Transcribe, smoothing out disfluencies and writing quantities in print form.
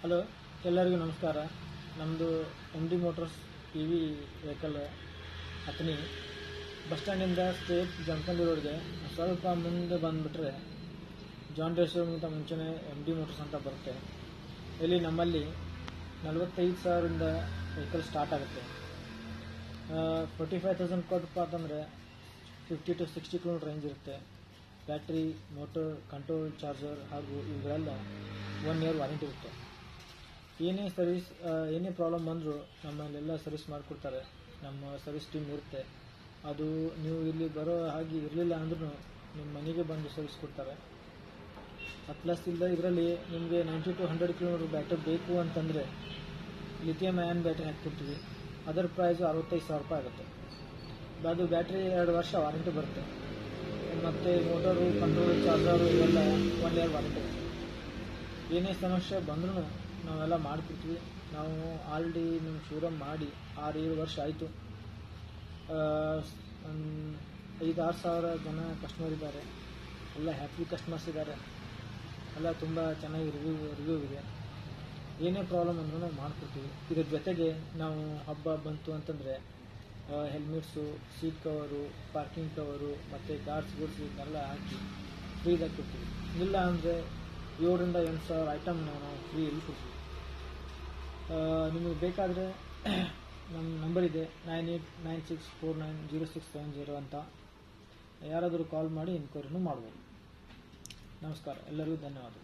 Hello, ಎಲ್ಲರಿಗೂ ನಮಸ್ಕಾರ. ನಮ್ಮದು MD motors EV vehicle Athani bus ಸ್ಟ್ಯಾಂಡಿಂದ ಸ್ಟೇಟ್ ಜಮಖಂಡಿ ರೋಡ್ಗೆ ಸ್ವಲ್ಪ ಮುಂದೆ ಬಂದುಬಿಟ್ರೆ ಜಾನ್ ಡೀರೆ ಶೋರೂಮ್ಗಿಂತ ಮುಂಚೆನೇ MD ಮೋಟರ್ಸ್ ಅಂತ ಬರುತ್ತೆ. ಇಲ್ಲಿ ನಮ್ಮಲ್ಲಿ 45,000ರಿಂದ ವೆಹಿಕಲ್ ಸ್ಟಾರ್ಟ್ ಆಗುತ್ತೆ. 45,000 ಕೊಟ್ಟಪ್ಪ ಅಂತಂದರೆ 50 to 60 ಕಿಲೋಮೀಟರ್ ರೇಂಜ್ ಇರುತ್ತೆ. ಬ್ಯಾಟ್ರಿ, ಮೋಟರ್, ಕಂಟ್ರೋಲ್, ಚಾರ್ಜರ್ ಹಾಗೂ ಇವುಗಳೆಲ್ಲ 1 ಇಯರ್ ವಾರಂಟಿ ಇರುತ್ತೆ. ಏನೇ ಪ್ರಾಬ್ಲಮ್ ಬಂದರೂ ನಮ್ಮಲ್ಲೆಲ್ಲ ಸರ್ವಿಸ್ ಮಾಡಿಕೊಡ್ತಾರೆ. ನಮ್ಮ ಸರ್ವಿಸ್ ಟೀಮ್ ಇರುತ್ತೆ. ಅದು ನೀವು ಇಲ್ಲಿ ಬರೋ ಹಾಗೆ ಇರಲಿಲ್ಲ ಅಂದ್ರೂ ನಿಮ್ಮ ಮನೆಗೆ ಬಂದು ಸರ್ವಿಸ್ ಕೊಡ್ತಾರೆ. ಪ್ಲಸ್ ಇದರಲ್ಲಿ ನಿಮಗೆ 90 to 100 ಕಿಲೋಮೀಟರ್ ಬ್ಯಾಟ್ರಿ ಬೇಕು ಅಂತಂದರೆ ಲಿಥಿಯಂ ಅಯಾನ್ ಬ್ಯಾಟ್ರಿ ಹಾಕಿಕೊಡ್ತೀವಿ. ಅದರ ಪ್ರೈಸು 65,000 ರೂಪಾಯಿ ಆಗುತ್ತೆ. ಅದು ಬ್ಯಾಟ್ರಿ 2 ವರ್ಷ ವಾರಂಟಿ ಬರುತ್ತೆ. ಮತ್ತು ಮೋಟರು, ಕಂಟ್ರೋಲ್, ಚಾರ್ಜರು ಇವೆಲ್ಲ 1 ಇಯರ್ ವಾರಂಟಿ ಬರುತ್ತೆ. ಏನೇ ಸಮಸ್ಯೆ ಬಂದ್ರೂ ನಾವೆಲ್ಲ ಮಾಡಿಕೊಡ್ತೀವಿ. ನಾವು ಆಲ್ರೆಡಿ ನಿಮ್ಮ ಶೋರೂಮ್ ಮಾಡಿ 6-7 ವರ್ಷ ಆಯಿತು. 5-6 ಸಾವಿರ ಜನ ಕಸ್ಟಮರ್ ಇದ್ದಾರೆ. ಎಲ್ಲ ಹ್ಯಾಪಿ ಕಸ್ಟಮರ್ಸ್ ಇದ್ದಾರೆ. ಎಲ್ಲ ತುಂಬ ಚೆನ್ನಾಗಿ ರಿವ್ಯೂ ಇದೆ. ಏನೇ ಪ್ರಾಬ್ಲಮ್ ಅಂದ್ರೂ ನಾವು ಮಾಡಿಕೊಡ್ತೀವಿ. ಇದ್ರ ಜೊತೆಗೆ ನಾವು ಹಬ್ಬ ಬಂತು ಅಂತಂದರೆ helmets, seat cover, parking cover ಮತ್ತು ಗಾರ್ಡ್ಸ್ ಇದನ್ನೆಲ್ಲ ಹಾಕಿ ಫ್ರೀದಾಗಿ ಕೊಡ್ತೀವಿ. ಇಲ್ಲ ಅಂದರೆ 7,000 to 8,000 ಐಟಮ್ ನಾವು ಫ್ರೀಯಲ್ಲಿ ಕೊಡ್ತೀವಿ. ನಿಮಗೆ ಬೇಕಾದರೆ ನಮ್ಮ ನಂಬರ್ ಇದೆ 9896490670 ಅಂತ. ಯಾರಾದರೂ ಕಾಲ್ ಮಾಡಿ ಎನ್ಕ್ವೈರಿನೂ ಮಾಡ್ಬೋದು. ನಮಸ್ಕಾರ, ಎಲ್ಲರಿಗೂ ಧನ್ಯವಾದ.